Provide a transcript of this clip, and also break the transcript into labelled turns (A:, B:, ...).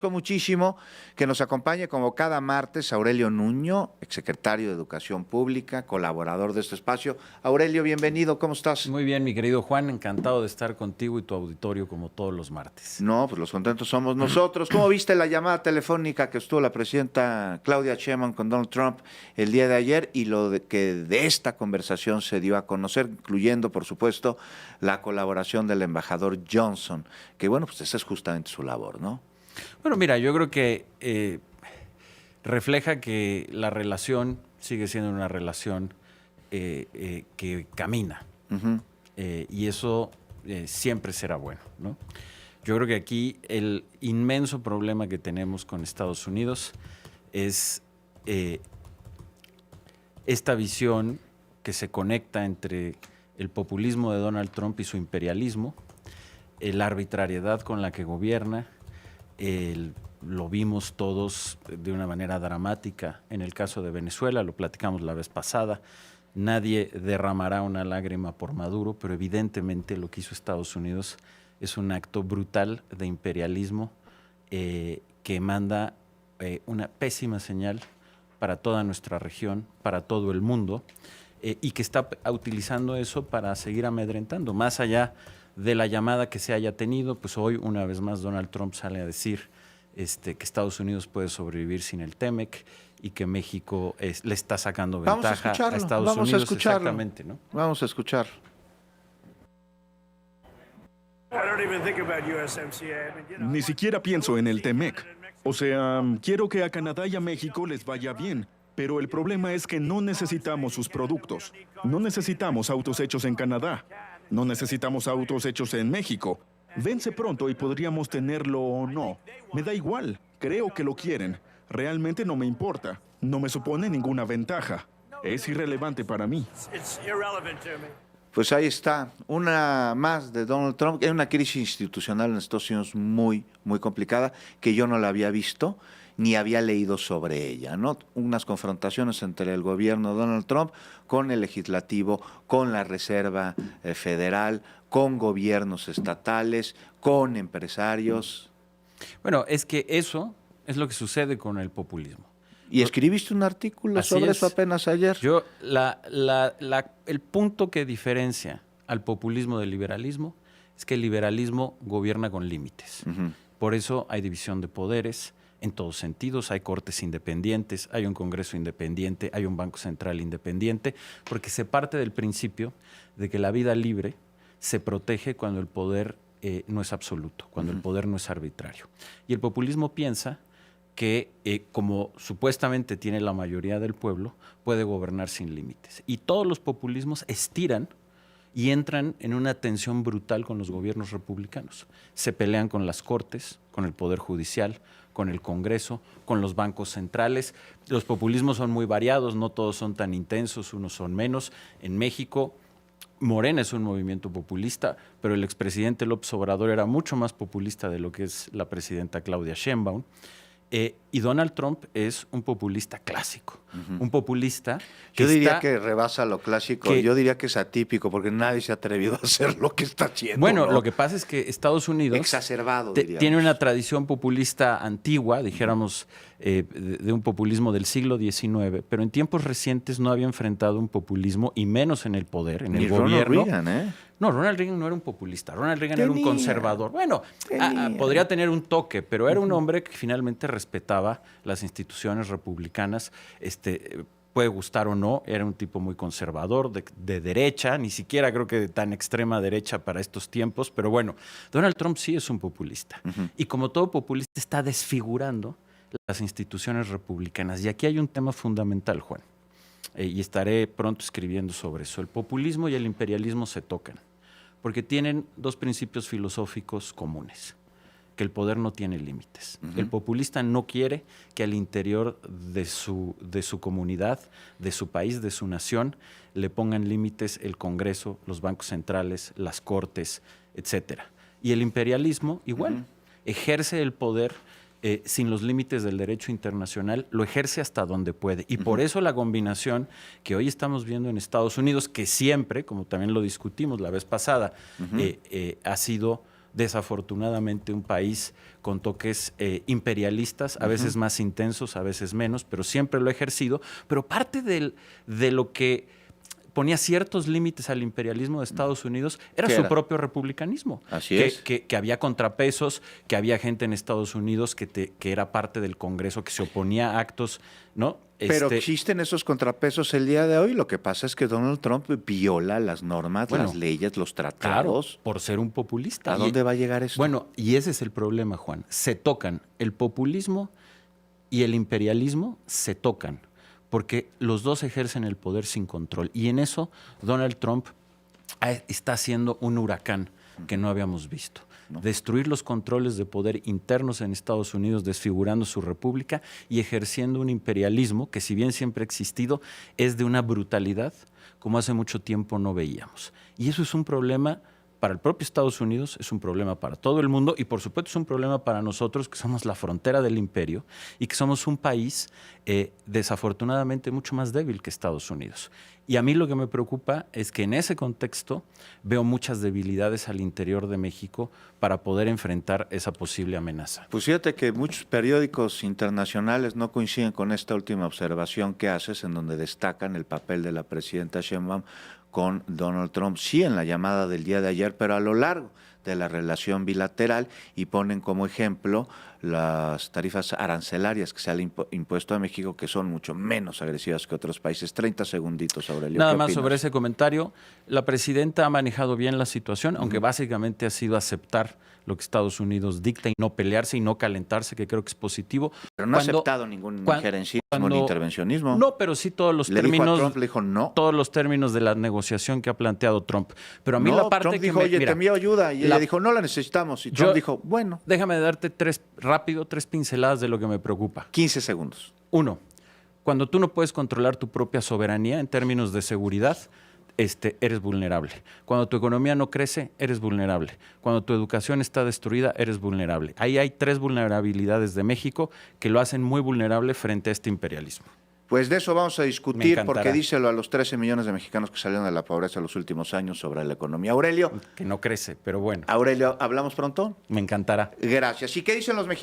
A: Muchísimo que nos acompañe como cada martes Aurelio Nuño, exsecretario de Educación Pública, colaborador de este espacio. Aurelio, bienvenido, ¿cómo estás?
B: Muy bien, mi querido Juan, encantado de estar contigo y tu auditorio como todos los martes.
A: No, pues los contentos somos nosotros. ¿Cómo viste la llamada telefónica que estuvo la presidenta Claudia Sheinbaum con Donald Trump el día de ayer y que de esta conversación se dio a conocer, incluyendo, por supuesto, la colaboración del embajador Johnson, que bueno, pues esa es justamente su labor, ¿no?
B: Bueno, mira, yo creo que refleja que la relación sigue siendo una relación que camina. Y eso siempre será bueno, ¿no? Yo creo que aquí el inmenso problema que tenemos con Estados Unidos es esta visión que se conecta entre el populismo de Donald Trump y su imperialismo, la arbitrariedad con la que gobierna. Lo vimos todos de una manera dramática en el caso de Venezuela, lo platicamos la vez pasada. Nadie derramará una lágrima por Maduro, pero evidentemente lo que hizo Estados Unidos es un acto brutal de imperialismo que manda una pésima señal para toda nuestra región, para todo el mundo, y que está utilizando eso para seguir amedrentando. Más allá de la llamada que se haya tenido, pues hoy una vez más Donald Trump sale a decir que Estados Unidos puede sobrevivir sin el TEMEC y que México le está sacando ventaja a Estados Unidos. Exactamente, ¿no?
A: Vamos a escuchar.
C: Ni siquiera pienso en el TEMEC. O sea, quiero que a Canadá y a México les vaya bien, pero el problema es que no necesitamos sus productos. No necesitamos autos hechos en Canadá. No necesitamos autos hechos en México. Vence pronto y podríamos tenerlo o no. Me da igual. Creo que lo quieren. Realmente no me importa. No me supone ninguna ventaja. Es irrelevante para mí.
A: Pues ahí está, una más de Donald Trump. Hay una crisis institucional en Estados Unidos muy, muy complicada que yo no la había visto ni había leído sobre ella, ¿no? Unas confrontaciones entre el gobierno de Donald Trump con el legislativo, con la Reserva Federal, con gobiernos estatales, con empresarios.
B: Bueno, es que eso es lo que sucede con el populismo.
A: Y escribiste un artículo sobre eso apenas ayer.
B: Yo, el punto que diferencia al populismo del liberalismo es que el liberalismo gobierna con límites. Por eso hay división de poderes en todos sentidos, hay cortes independientes, hay un Congreso independiente, hay un Banco Central independiente, porque se parte del principio de que la vida libre se protege cuando el poder no es absoluto, cuando el poder no es arbitrario. Y el populismo piensa que como supuestamente tiene la mayoría del pueblo, puede gobernar sin límites. Y todos los populismos estiran y entran en una tensión brutal con los gobiernos republicanos. Se pelean con las cortes, con el Poder Judicial, con el Congreso, con los bancos centrales. Los populismos son muy variados, no todos son tan intensos, unos son menos. En México, Morena es un movimiento populista, pero el expresidente López Obrador era mucho más populista de lo que es la presidenta Claudia Sheinbaum. Y Donald Trump es un populista clásico, un populista
A: que yo diría que rebasa lo clásico, yo diría que es atípico porque nadie se ha atrevido a hacer lo que está haciendo.
B: Bueno,
A: ¿no?
B: Lo que pasa es que Estados Unidos
A: exacerbado,
B: tiene una tradición populista antigua, dijéramos, de un populismo del siglo XIX, pero en tiempos recientes no había enfrentado un populismo, y menos en el poder, en el gobierno.
A: Ronald Reagan,
B: No, Ronald Reagan no era un populista, Ronald Reagan era un conservador. Bueno, podría tener un toque, pero era un hombre que finalmente respetaba las instituciones republicanas. Puede gustar o no, era un tipo muy conservador, de derecha, ni siquiera creo que de tan extrema derecha para estos tiempos, pero bueno, Donald Trump sí es un populista. Y como todo populista está desfigurando las instituciones republicanas. Y aquí hay un tema fundamental, Juan, y estaré pronto escribiendo sobre eso. El populismo y el imperialismo se tocan, porque tienen dos principios filosóficos comunes: que el poder no tiene límites. El populista no quiere que al interior de su comunidad, de su país, de su nación, le pongan límites el Congreso, los bancos centrales, las cortes, etcétera. Y el imperialismo, igual, ejerce el poder sin los límites del derecho internacional, lo ejerce hasta donde puede. Y por eso la combinación que hoy estamos viendo en Estados Unidos, que siempre, como también lo discutimos la vez pasada, ha sido desafortunadamente un país con toques imperialistas, a veces más intensos, a veces menos, pero siempre lo ha ejercido. Pero parte de lo que ponía ciertos límites al imperialismo de Estados Unidos era
A: ¿Qué
B: su
A: era?
B: propio republicanismo.
A: Así
B: que,
A: es.
B: que había contrapesos, que había gente en Estados Unidos que era parte del Congreso, que se oponía a actos, ¿no?
A: Pero existen esos contrapesos el día de hoy. Lo que pasa es que Donald Trump viola las normas,
B: Bueno,
A: las leyes, los
B: claro,
A: tratados.
B: por ser un populista.
A: ¿A dónde va a llegar esto?
B: Bueno, y ese es el problema, Juan. Se tocan. El populismo y el imperialismo se tocan, porque los dos ejercen el poder sin control. Y en eso Donald Trump está haciendo un huracán que no habíamos visto. Destruir los controles de poder internos en Estados Unidos, desfigurando su república y ejerciendo un imperialismo que, si bien siempre ha existido, es de una brutalidad como hace mucho tiempo no veíamos. Y eso es un problema para el propio Estados Unidos, es un problema para todo el mundo y, por supuesto, es un problema para nosotros, que somos la frontera del imperio y que somos un país desafortunadamente mucho más débil que Estados Unidos. Y a mí lo que me preocupa es que en ese contexto veo muchas debilidades al interior de México para poder enfrentar esa posible amenaza.
A: Pues fíjate que muchos periódicos internacionales no coinciden con esta última observación que haces, en donde destacan el papel de la presidenta Sheinbaum con Donald Trump, sí en la llamada del día de ayer, pero a lo largo de la relación bilateral, y ponen como ejemplo las tarifas arancelarias que se han impuesto a México, que son mucho menos agresivas que otros países. 30 segunditos, Aurelio.
B: Nada
A: ¿qué
B: más
A: opinas?
B: sobre ese comentario. La presidenta ha manejado bien la situación, aunque básicamente ha sido aceptar lo que Estados Unidos dicta y no pelearse y no calentarse, que creo que es positivo.
A: Pero no ha aceptado ningún injerencismo ni intervencionismo.
B: No, pero sí todos los
A: Le dijo a
B: términos.
A: Trump, le dijo no.
B: Todos los términos de la negociación que ha planteado Trump. Pero a mí la parte
A: Trump
B: que
A: dijo, oye,
B: mira,
A: te envío ayuda. Y ella dijo, no la necesitamos. Y Trump
B: Yo-
A: dijo, bueno,
B: déjame darte tres pinceladas de lo que me preocupa.
A: 15 segundos.
B: Uno, cuando tú no puedes controlar tu propia soberanía en términos de seguridad, eres vulnerable. Cuando tu economía no crece, eres vulnerable. Cuando tu educación está destruida, eres vulnerable. Ahí hay tres vulnerabilidades de México que lo hacen muy vulnerable frente a este imperialismo.
A: Pues de eso vamos a
B: Me
A: discutir,
B: encantará.
A: porque díselo a los 13 millones de mexicanos que salieron de la pobreza en los últimos años sobre la economía. Aurelio,
B: Que no crece, pero bueno,
A: ¿hablamos pronto?
B: me encantará.
A: Gracias. ¿Y qué dicen los mexicanos?